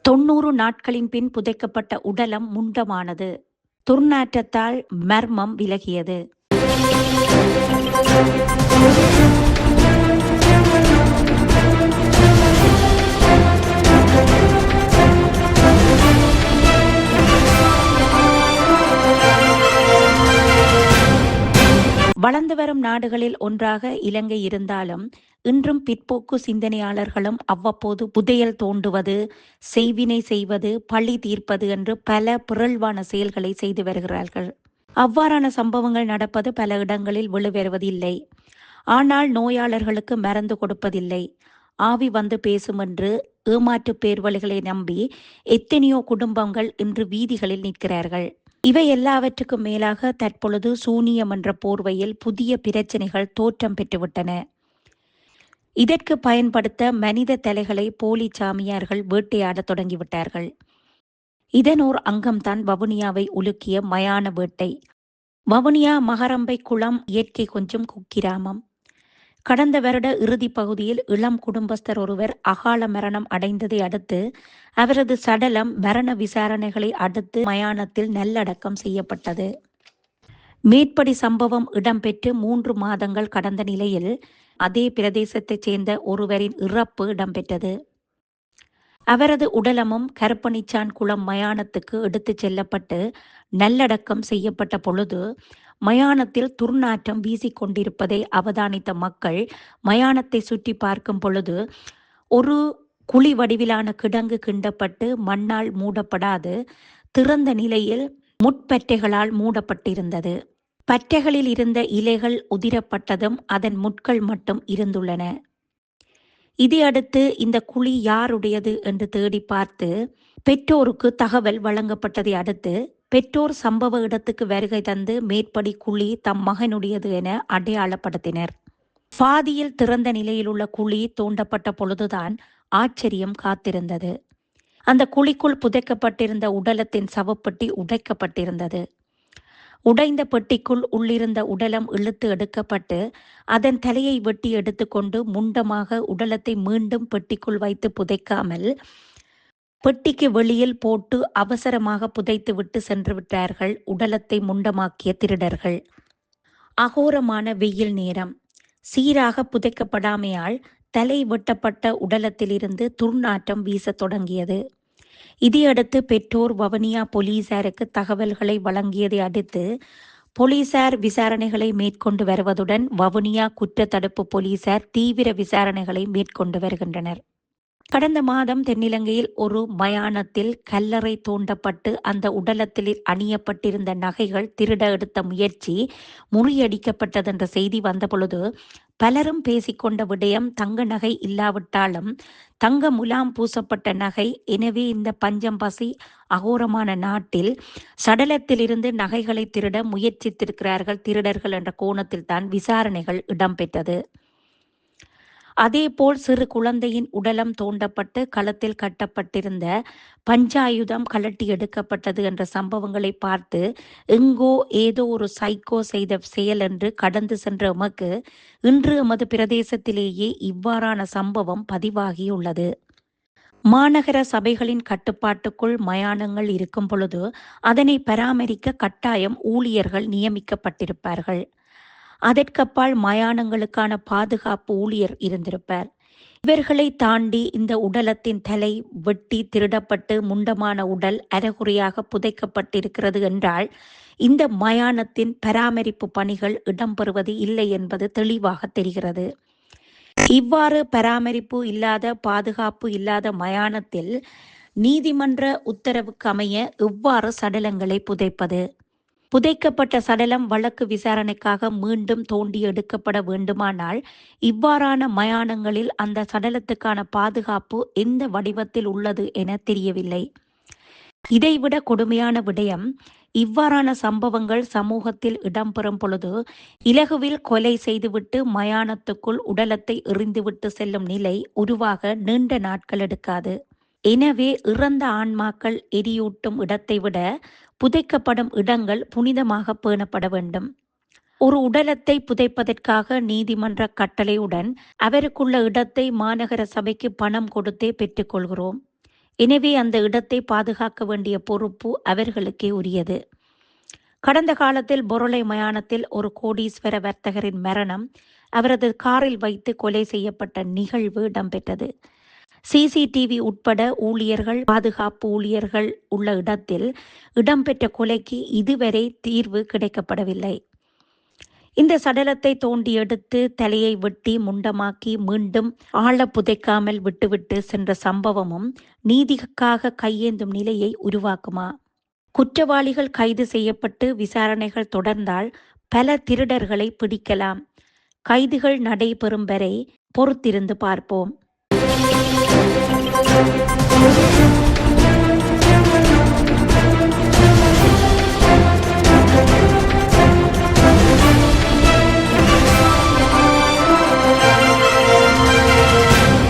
90 நாட்களின் பின் புதைக்கப்பட்ட உடலம் முண்டமானது. துர்நாற்றத்தால் மர்மம் விலகியது. வளர்ந்து வரும் நாடுகளில் ஒன்றாக இலங்கை இருந்தாலும் இன்றும் பிற்போக்கு சிந்தனையாளர்களும் அவ்வப்போது புதையல் தோண்டுவது, செய்வினை செய்வது, பழி தீர்ப்பது என்று பல பிறழ்வான செயல்களை செய்து வருகிறார்கள். அவ்வாறான சம்பவங்கள் நடப்பது பல இடங்களில் வெளிவருவதில்லை. ஆனால் நோயாளர்களுக்கு மருந்து கொடுப்பதில்லை. ஆவி வந்து பேசும் என்று ஏமாற்று பேர்வழிகளை நம்பி எத்தனையோ குடும்பங்கள் இன்று வீதிகளில் நிற்கிறார்கள். இவை எல்லாவற்றுக்கும் மேலாக தற்பொழுது சூனியம் என்ற போர்வையில் புதிய பிரச்சனைகள் தோற்றம் பெற்றுவிட்டன. இதற்கு பயன்படுத்த மனித தலைகளை போலி சாமியார்கள் வேட்டையாட தொடங்கிவிட்டார்கள். இதன் ஓர் அங்கம்தான் வவுனியாவை உலுக்கிய மயான வேட்டை. வவுனியா மகரம்பை குளம் இயற்கை கொஞ்சம் குக்கிராமம். கடந்த வருட இறுதி பகுதியில் இளம் குடும்பஸ்தர் ஒருவர் அகால மரணம் அடைந்ததை அடுத்து அவரது சடலம் மரண விசாரணைகளை அடுத்து மயானத்தில் நல்லடக்கம் செய்யப்பட்டது. மேற்படி சம்பவம் இடம்பெற்று 3 மாதங்கள் கடந்த நிலையில் அதே பிரதேசத்தைச் சேர்ந்த ஒருவரின் இறப்பு இடம்பெற்றது. அவரது உடலமும் கருப்பணிச்சான் குளம் மயானத்துக்கு எடுத்துச் செல்லப்பட்டு நல்லடக்கம் செய்யப்பட்ட பொழுது மயானத்தில் துர்நாற்றம் வீசிக்கொண்டிருப்பதை அவதானித்த மக்கள் மயானத்தை சுற்றி பார்க்கும் பொழுது ஒரு குழி வடிவிலான கிடங்கு கிண்டப்பட்டு மண்ணால் மூடப்படாது திறந்த நிலையில் முட்பற்றைகளால் மூடப்பட்டிருந்தது. பற்றைகளில் இருந்த இலைகள் உதிரப்பட்டதும் அதன் முட்கள் மட்டும் இருந்துள்ளன. இதையடுத்து இந்த குழி யாருடையது என்று தேடி பார்த்து பெற்றோருக்கு தகவல் வழங்கப்பட்டதை அடுத்து பெற்றோர் சம்பவ இடத்துக்கு வருகை தந்து மேற்படி குழி தம் மகனுடையது என அடையாளப்படுத்தினர். பாதியில் திறந்த நிலையில் உள்ள குழி தோண்டப்பட்ட பொழுதுதான் ஆச்சரியம் காத்திருந்தது. அந்த குழிக்குள் புதைக்கப்பட்டிருந்த உடலத்தின் சவப்பெட்டி உடைக்கப்பட்டிருந்தது. உடைந்த பெட்டிக்குள் உள்ளிருந்த உடலம் இழுத்து எடுக்கப்பட்டு அதன் தலையை வெட்டி எடுத்துக்கொண்டு முண்டமாக உடலத்தை மீண்டும் பெட்டிக்குள் வைத்து புதைக்காமல் பெட்டிக்கு வெளியில் போட்டு அவசரமாக புதைத்து விட்டு சென்று விட்டார்கள் உடலத்தை முண்டமாக்கிய திருடர்கள். அகோரமான வெயில் நேரம். சீராக புதைக்கப்படாமையால் தலை வெட்டப்பட்ட உடலத்திலிருந்து துர்நாற்றம் வீசத் தொடங்கியது. இதையடுத்து பெற்றோர் வவுனியா போலீசாருக்கு தகவல்களை வழங்கியதை அடுத்து போலீசார் விசாரணைகளை மேற்கொண்டு வருவதுடன் வவுனியா குற்றத்தடுப்பு போலீசார் தீவிர விசாரணைகளை மேற்கொண்டு வருகின்றனர். கடந்த மாதம் தென்னிலங்கையில் ஒரு மயானத்தில் கல்லறை தோண்டப்பட்டு அந்த உடலத்தில் அணியப்பட்டிருந்த நகைகள் திருட எடுத்த முயற்சி முறியடிக்கப்பட்டதென்ற செய்தி வந்தபொழுது பலரும் பேசிக்கொண்ட விடயம் தங்க நகை இல்லாவிட்டாலும் தங்க முலாம் பூசப்பட்ட நகை. எனவே இந்த பஞ்சம் பசி அகோரமான நாட்டில் சடலத்திலிருந்து நகைகளை திருட முயற்சித்திருக்கிறார்கள் திருடர்கள் என்ற கோணத்தில் தான் விசாரணைகள் இடம்பெற்றது. அதேபோல் சிறு குழந்தையின் உடலம் தோண்டப்பட்டு களத்தில் கட்டப்பட்டிருந்த பஞ்சாயுதம் கலட்டி எடுக்கப்பட்டது என்ற சம்பவங்களை பார்த்து எங்கோ ஏதோ ஒரு சைக்கோ செய்த செயல் என்று கடந்து சென்ற எமக்கு இன்று எமது பிரதேசத்திலேயே இவ்வாறான சம்பவம் பதிவாகியுள்ளது. மாநகர சபைகளின் கட்டுப்பாட்டுக்குள் மயானங்கள் இருக்கும் பொழுது அதனை பராமரிக்க கட்டாயம் ஊழியர்கள் நியமிக்கப்பட்டிருப்பார்கள். அதற்கப்பால் மயானங்களுக்கான பாதுகாப்பு ஊழியர் இருந்திருப்பார். இவர்களை தாண்டி இந்த உடலத்தின் தலை வெட்டி திருடப்பட்டு முண்டமான உடல் அரைகுறையாக புதைக்கப்பட்டிருக்கிறது என்றால் இந்த மயானத்தின் பராமரிப்பு பணிகள் இடம்பெறுவது இல்லை என்பது தெளிவாக தெரிகிறது. இவ்வாறு பராமரிப்பு இல்லாத பாதுகாப்பு இல்லாத மயானத்தில் நீதிமன்ற உத்தரவுக்கு அமைய எவ்வாறு சடலங்களை புதைப்பது? புதைக்கப்பட்ட சடலம் வழக்கு விசாரணைக்காக மீண்டும் தோண்டி எடுக்கப்பட வேண்டுமானால் இவ்வாறான மயானங்களில் அந்த சடலத்துக்கான பாதுகாப்பு எந்த வடிவத்தில் உள்ளது என தெரியவில்லை. இதைவிட கொடுமையான விடயம், இவ்வாறான சம்பவங்கள் சமூகத்தில் இடம்பெறும் பொழுது இலகுவில் கொலை செய்துவிட்டு மயானத்துக்குள் உடலத்தை எறிந்துவிட்டு செல்லும் நிலை உருவாக நீண்ட நாட்கள் எடுக்காது. எனவே இறந்த ஆன்மாக்கள் எரியூட்டும் இடத்தை விட புதைக்கப்படும் இடங்கள் புனிதமாக பேணப்பட வேண்டும். ஒரு உடலத்தை புதைப்பதற்காக நீதிமன்ற கட்டளையுடன் அவருக்குள்ள இடத்தை மாநகர சபைக்கு பணம் கொடுத்தே பெற்றுக்கொள்கிறோம். எனவே அந்த இடத்தை பாதுகாக்க வேண்டிய பொறுப்பு அவர்களுக்கே உரியது. கடந்த காலத்தில் பொருளை மயானத்தில் ஒரு கோடீஸ்வர வர்த்தகரின் மரணம் அவரது காரில் வைத்து கொலை செய்யப்பட்ட நிகழ்வு இடம்பெற்றது. சிசிடிவி உட்பட ஊழியர்கள், பாதுகாப்பு ஊழியர்கள் உள்ள இடத்தில் இடம்பெற்ற கொலைக்கு இதுவரை தீர்வு கிடைக்கப்படவில்லை. இந்த சடலத்தை தோண்டி எடுத்து தலையை வெட்டி முண்டமாக்கி மீண்டும் ஆழ புதைக்காமல் விட்டுவிட்டு சென்ற சம்பவமும் நீதிக்காக கையேந்தும் நிலையை உருவாக்குமா? குற்றவாளிகள் கைது செய்யப்பட்டு விசாரணைகள் தொடர்ந்தால் பல திருடர்களை பிடிக்கலாம். கைதுகள் நடைபெறும் வரை பொறுத்திருந்து பார்ப்போம்.